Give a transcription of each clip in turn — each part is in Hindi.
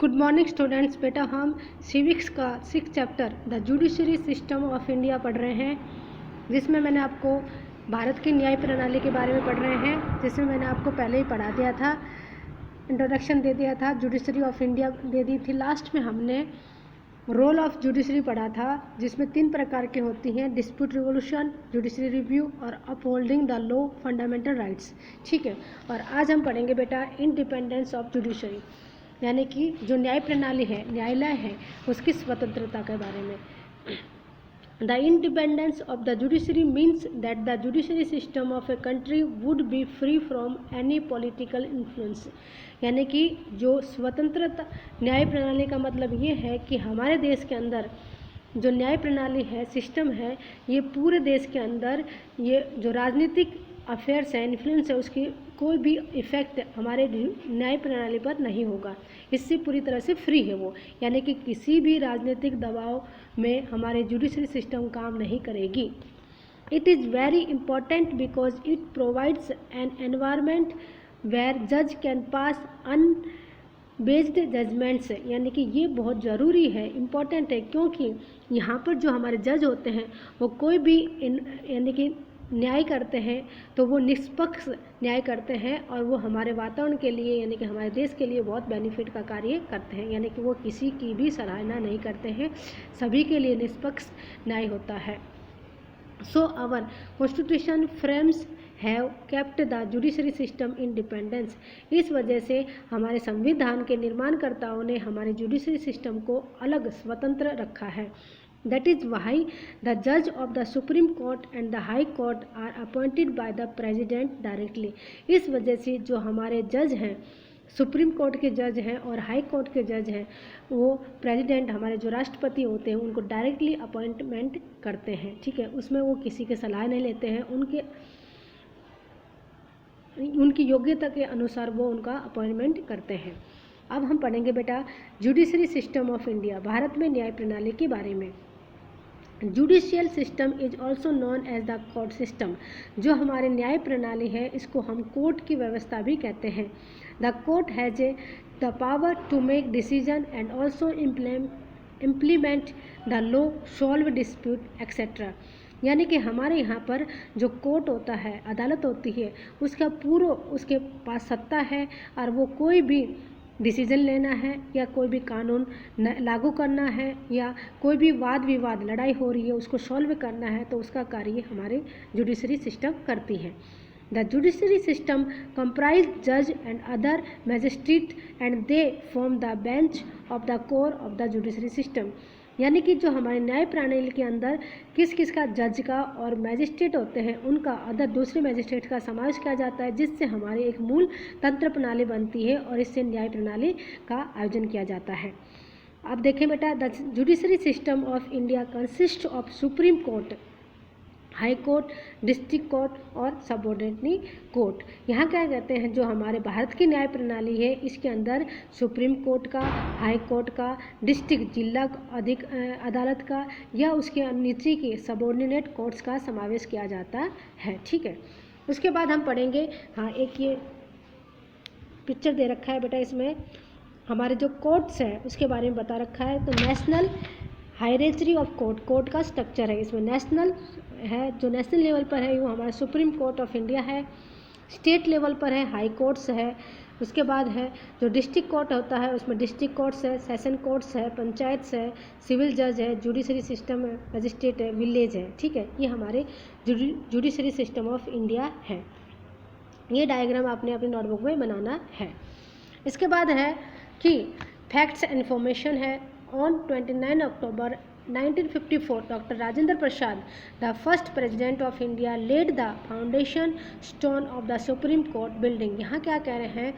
Good morning students. बेटा हम सिविक्स का 6 chapter the judiciary system of India पढ़ रहे हैं, जिसमें मैंने आपको भारत की न्याय प्रणाली के बारे में पढ़ रहे हैं, जिसमें मैंने आपको पहले ही पढ़ा दिया था, इंट्रोडक्शन दे दिया था, जुडिशरी ऑफ इंडिया दे दी थी। लास्ट में हमने रोल ऑफ जुडिशरी पढ़ा था, जिसमें 3 प्रकार की होती हैं: डिस्प्यूट रिवोल्यूशन, जुडिशरी रिव्यू और upholding the law, fundamental rights. ठीक है, और आज हम पढ़ेंगे बेटा इंडिपेंडेंस ऑफ जुडिशरी, यानी कि जो न्याय प्रणाली है, न्यायालय है, उसकी स्वतंत्रता के बारे में। The independence of the judiciary means that the judiciary system of a country would be free from any political influence, यानी कि जो स्वतंत्रता न्याय प्रणाली का मतलब ये है कि हमारे देश के अंदर जो न्याय प्रणाली है, सिस्टम है, ये पूरे देश के अंदर ये जो राजनीतिक अफेयर्स है, इन्फ्लुएंस है, उसकी कोई भी इफ़ेक्ट हमारे न्याय प्रणाली पर नहीं होगा। इससे पूरी तरह से फ्री है वो, यानी कि किसी भी राजनीतिक दबाव में हमारे जुडिशरी सिस्टम काम नहीं करेगी। It is very important because it provides an environment where जज कैन पास बेस्ड जजमेंट्स, यानी कि ये बहुत ज़रूरी है, इम्पॉर्टेंट है, क्योंकि यहाँ पर जो हमारे जज होते हैं वो कोई भी यानी कि न्याय करते हैं तो वो निष्पक्ष न्याय करते हैं, और वो हमारे वातावरण के लिए यानी कि हमारे देश के लिए बहुत बेनिफिट का कार्य करते हैं, यानी कि वो किसी की भी सराहना नहीं करते हैं, सभी के लिए निष्पक्ष न्याय होता है। So our constitution frames have kept the judiciary system independence, इस वजह से हमारे संविधान के निर्माणकर्ताओं ने हमारे जुडिशरी सिस्टम को अलग स्वतंत्र रखा है। That is why the judge of the Supreme Court and the High Court are appointed by the President directly. इस वजह से जो हमारे जज हैं, सुप्रीम कोर्ट के जज हैं और हाई कोर्ट के जज हैं, वो प्रेसिडेंट हमारे जो राष्ट्रपति होते हैं उनको डायरेक्टली अपॉइंटमेंट करते हैं। ठीक है, उसमें वो किसी के सलाह नहीं लेते हैं, उनकी योग्यता के अनुसार वो उनका अपॉइंटमेंट करते हैं। अब हम पढ़ेंगे बेटा judiciary system of India, Bharat में न्याय प्रणाली के बारे में। Judicial system is also known as the court system, जो हमारे न्याय प्रणाली है इसको हम कोर्ट की व्यवस्था भी कहते हैं। The court has the power to make decision and also implement the law, solve dispute etcetera, यानी कि हमारे यहाँ पर जो कोर्ट होता है, अदालत होती है, उसके पास सत्ता है और वो कोई भी डिसीजन लेना है या कोई भी कानून लागू करना है या कोई भी वाद विवाद, लड़ाई हो रही है, उसको सॉल्व करना है, तो उसका कार्य हमारे जुडिशरी सिस्टम करती है। द जुडिशरी सिस्टम कंप्राइज जज and other magistrate and they form the bench of the core of the judiciary system, यानी कि जो हमारे न्याय प्रणाली के अंदर किस किस का, जज का और मैजिस्ट्रेट होते हैं, उनका अदर दूसरे मैजिस्ट्रेट का समावेश किया जाता है, जिससे हमारी एक मूल तंत्र प्रणाली बनती है और इससे न्याय प्रणाली का आयोजन किया जाता है। अब देखें बेटा, the judiciary system of India consist of supreme court, high court, district court और सबऑर्डिनेटरी कोर्ट। यहाँ क्या कहते हैं, जो हमारे भारत की न्याय प्रणाली है इसके अंदर सुप्रीम कोर्ट का, हाई कोर्ट का, डिस्ट्रिक्ट जिला अधिक अदालत का या उसके नीचे के सबऑर्डिनेट कोर्ट्स का समावेश किया जाता है। ठीक है, उसके बाद हम पढ़ेंगे, हाँ एक ये पिक्चर दे रखा है बेटा, इसमें हमारे जो कोर्ट्स है उसके बारे में बता रखा है। तो नेशनल हायरार्की ऑफ कोर्ट का स्ट्रक्चर है, इसमें नेशनल है, जो नेशनल लेवल पर है वो हमारा सुप्रीम कोर्ट ऑफ इंडिया है, स्टेट लेवल पर है हाई कोर्ट्स है, उसके बाद है जो डिस्ट्रिक्ट कोर्ट होता है उसमें डिस्ट्रिक्ट कोर्ट्स है, सेशन कोर्ट्स है, पंचायत्स है, सिविल जज है, जुडिशरी सिस्टम है, मजिस्ट्रेट है, विलेज है। ठीक है, ये हमारे जुडिशरी सिस्टम ऑफ इंडिया है। ये डायग्राम आपने अपनी नोटबुक में बनाना है। इसके बाद है कि फैक्ट्स एंड इन्फॉर्मेशन है। On 29 October 1954, Dr. Rajendra Prasad, the first President of India, laid the foundation stone of the Supreme Court building. यहाँ क्या कह रहे हैं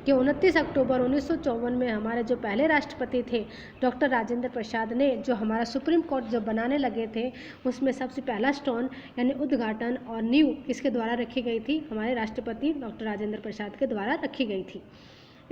कि 29 अक्टूबर 1954 में हमारे जो पहले राष्ट्रपति थे डॉक्टर राजेंद्र प्रसाद ने जो हमारा सुप्रीम कोर्ट जो बनाने लगे थे, उसमें सबसे पहला स्टोन यानी उद्घाटन और नींव किसके द्वारा रखी गई थी, हमारे राष्ट्रपति डॉक्टर राजेंद्र प्रसाद के द्वारा रखी गई थी।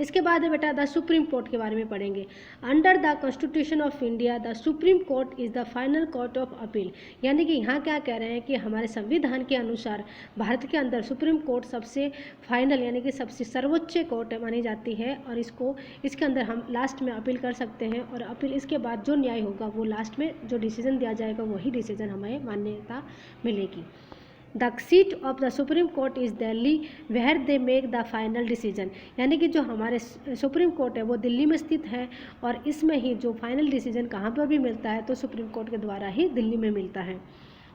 इसके बाद है बेटा द सुप्रीम कोर्ट के बारे में पढ़ेंगे। Under the constitution of India the supreme court is the final court of appeal, यानी कि यहाँ क्या कह रहे हैं कि हमारे संविधान के अनुसार भारत के अंदर सुप्रीम कोर्ट सबसे फाइनल यानी कि सबसे सर्वोच्च कोर्ट मानी जाती है, और इसके अंदर हम लास्ट में अपील कर सकते हैं, और अपील इसके बाद जो न्याय होगा वो लास्ट में जो डिसीजन दिया जाएगा वही डिसीजन हमें मान्यता मिलेगी। The seat of the supreme court is Delhi where they make the final decision, यानी कि जो हमारे सुप्रीम कोर्ट है वो दिल्ली में स्थित है, और इसमें ही जो फाइनल डिसीजन कहाँ पर भी मिलता है तो सुप्रीम कोर्ट के द्वारा ही दिल्ली में मिलता है।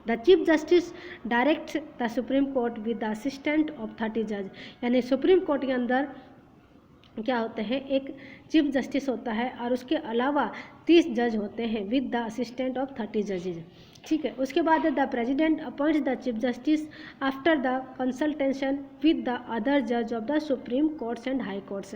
The chief justice directs the supreme court with the assistant of 30 जज, यानी सुप्रीम कोर्ट के अंदर क्या होते हैं, एक चीफ जस्टिस होता है और उसके अलावा 30 जज होते हैं विद द असिस्टेंट ऑफ 30 जजेज। ठीक है, उसके बाद the president appoints the chief justice after the consultation with the other जज of the supreme courts and high courts.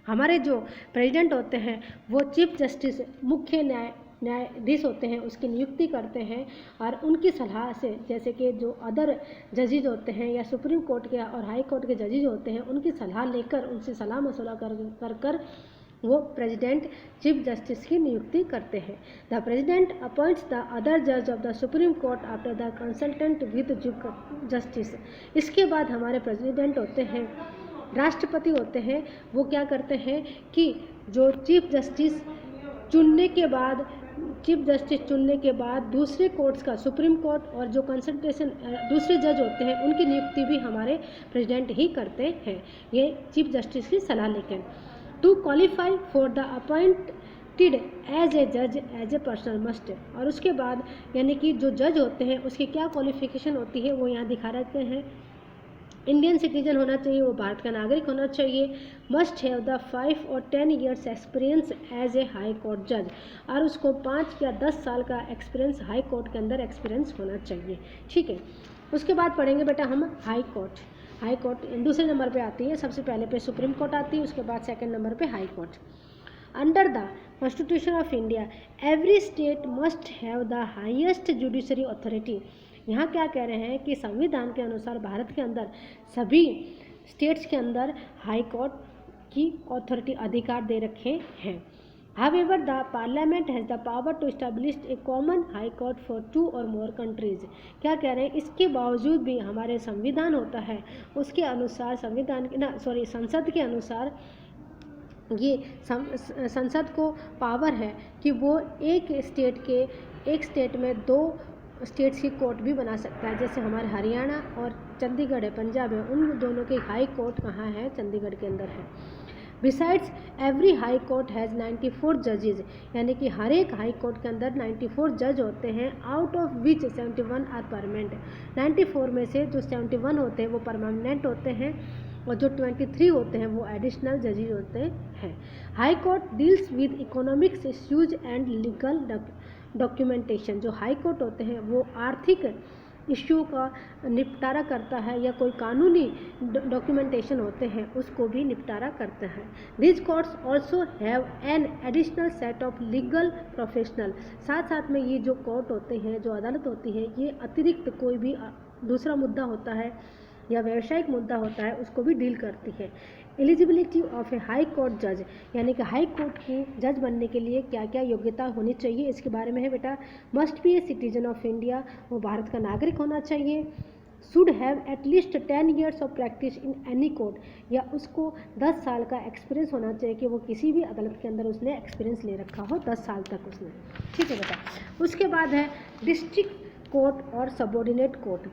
हमारे जो प्रेसिडेंट होते हैं वो चीफ जस्टिस मुख्य न्यायाधीश होते हैं उसकी नियुक्ति करते हैं, और उनकी सलाह से, जैसे कि जो अदर जजेज होते हैं या सुप्रीम कोर्ट के और हाई कोर्ट के जजेज होते हैं उनकी सलाह लेकर उनसे सलाह मशवरा कर वो प्रेसिडेंट चीफ जस्टिस की नियुक्ति करते हैं। The president appoints the other जज of the supreme court after the consultant with chief justice. इसके बाद हमारे प्रेसिडेंट होते हैं, राष्ट्रपति होते हैं, वो क्या करते हैं कि जो चीफ जस्टिस चुनने के बाद दूसरे कोर्ट्स का, सुप्रीम कोर्ट और जो कंसल्टेशन दूसरे जज होते हैं उनकी नियुक्ति भी हमारे प्रेसिडेंट ही करते हैं, ये चीफ जस्टिस की सलाह लेकर। To qualify for the appointed as a जज एज ए पर्सनल मस्ट, और उसके बाद यानी कि जो जज होते हैं उसकी क्या क्वालिफिकेशन होती है वो यहाँ दिखा रखते हैं। इंडियन सिटीजन होना चाहिए, वो भारत का नागरिक होना चाहिए, मस्ट हैव द 5 और 10 years experience as a high court जज, और उसको 5 या 10 साल का एक्सपीरियंस हाई कोर्ट के अंदर एक्सपीरियंस होना चाहिए। ठीक है, उसके बाद पढ़ेंगे बेटा हम हाई कोर्ट। हाई कोर्ट दूसरे नंबर पे आती है, सबसे पहले पे सुप्रीम कोर्ट आती है, उसके बाद सेकंड नंबर पे high court. Under the constitution of India every state must have the highest judiciary authority. यहाँ क्या कह रहे हैं कि संविधान के अनुसार भारत के अंदर सभी स्टेट्स के अंदर हाई कोर्ट की अथॉरिटी अधिकार दे रखे हैं। However, the Parliament has the power to establish a common high court for 2 or more countries। क्या कह रहे हैं, इसके बावजूद भी हमारे संविधान होता है उसके अनुसार संसद के अनुसार ये संसद को पावर है कि वो एक स्टेट में 2 स्टेट्स की कोर्ट भी बना सकता है। जैसे हमारे हरियाणा और चंडीगढ़ है, पंजाब है, उन दोनों के हाई कोर्ट कहाँ है, चंडीगढ़ के अंदर है। Besides every high court has 94 जजेज, यानी कि हर एक हाई कोर्ट के अंदर 94 जज होते हैं, out of which 71 are permanent. 94 में से जो 71 होते हैं वो परमानेंट होते हैं, और जो 23 होते हैं वो एडिशनल जजेज होते हैं। High court deals with economics issues and legal documentation. जो हाई कोर्ट होते हैं वो आर्थिक इश्यू का निपटारा करता है, या कोई कानूनी डॉक्यूमेंटेशन होते हैं उसको भी निपटारा करता है। This courts also have an additional set of legal professional. साथ में ये जो कोर्ट होते हैं, जो अदालत होती है, ये अतिरिक्त कोई भी दूसरा मुद्दा होता है या व्यावसायिक मुद्दा होता है उसको भी डील करती है। Eligibility of A high court जज, यानी कि हाई कोर्ट की जज बनने के लिए क्या क्या योग्यता होनी चाहिए, इसके बारे में है बेटा। Must be a citizen of India, वो भारत का नागरिक होना चाहिए। Should have at least 10 years of practice in any court, या उसको 10 साल का एक्सपीरियंस होना चाहिए कि वो किसी भी अदालत के अंदर उसने एक्सपीरियंस ले रखा हो 10 साल तक उसने। ठीक है बेटा, उसके बाद है डिस्ट्रिक्ट कोर्ट और सबऑर्डिनेट कोर्ट,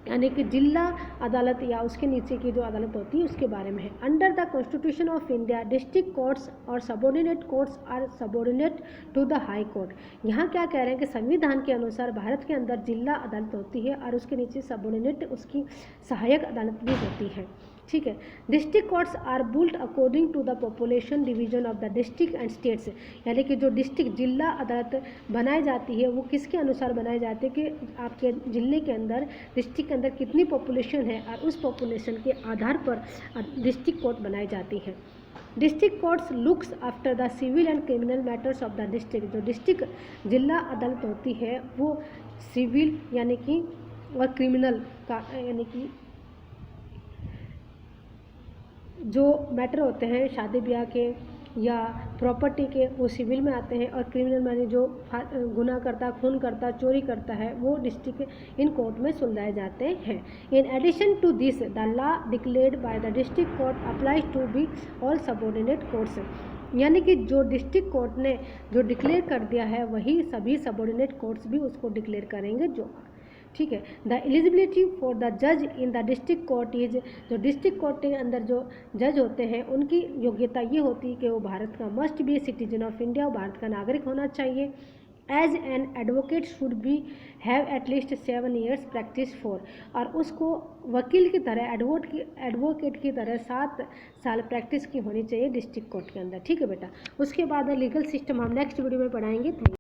यानी कि जिला अदालत या उसके नीचे की जो अदालत होती है उसके बारे में है। Under the constitution of India district courts और subordinate courts are subordinate to the high court. यहाँ क्या कह रहे हैं कि संविधान के अनुसार भारत के अंदर जिला अदालत होती है और उसके नीचे सबऑर्डिनेट उसकी सहायक अदालत भी होती है। ठीक है, district courts are built according to the population division of the district and states, यानी कि जो डिस्ट्रिक्ट जिला अदालत बनाई जाती है वो किसके अनुसार बनाई जाती है कि आपके जिले के अंदर, डिस्ट्रिक्ट के अंदर कितनी पॉपुलेशन है और उस पॉपुलेशन के आधार पर डिस्ट्रिक्ट कोर्ट बनाई जाती है। District courts looks after the civil and criminal matters of the district. जो डिस्ट्रिक्ट जिला अदालत होती है वो सिविल यानी कि और क्रिमिनल का यानी कि जो मैटर होते हैं शादी ब्याह के या प्रॉपर्टी के, वो सिविल में आते हैं, और क्रिमिनल माने जो गुनाह करता, खून करता, चोरी करता है, वो डिस्ट्रिक्ट इन कोर्ट में सुलझाए जाते हैं। In addition to this the law declared by the district court applies to be all subordinate courts, यानी कि जो डिस्ट्रिक्ट कोर्ट ने जो डिक्लेयर कर दिया है वही सभी सबऑर्डिनेट कोर्ट्स भी उसको डिक्लेयर करेंगे। जो ठीक है, द एलिजिबिलिटी फॉर द जज in the district court is, जो डिस्ट्रिक्ट कोर्ट के अंदर जो जज होते हैं उनकी योग्यता ये होती है कि वो भारत का must be citizen of India, Bharat का नागरिक होना चाहिए। As an advocate should be have at least 7 years practice for, और उसको वकील की तरह एडवोकेट की तरह 7 साल प्रैक्टिस की होनी चाहिए डिस्ट्रिक्ट कोर्ट के अंदर। ठीक है बेटा, उसके बाद लीगल सिस्टम हम नेक्स्ट वीडियो में पढ़ाएंगे। Thank you.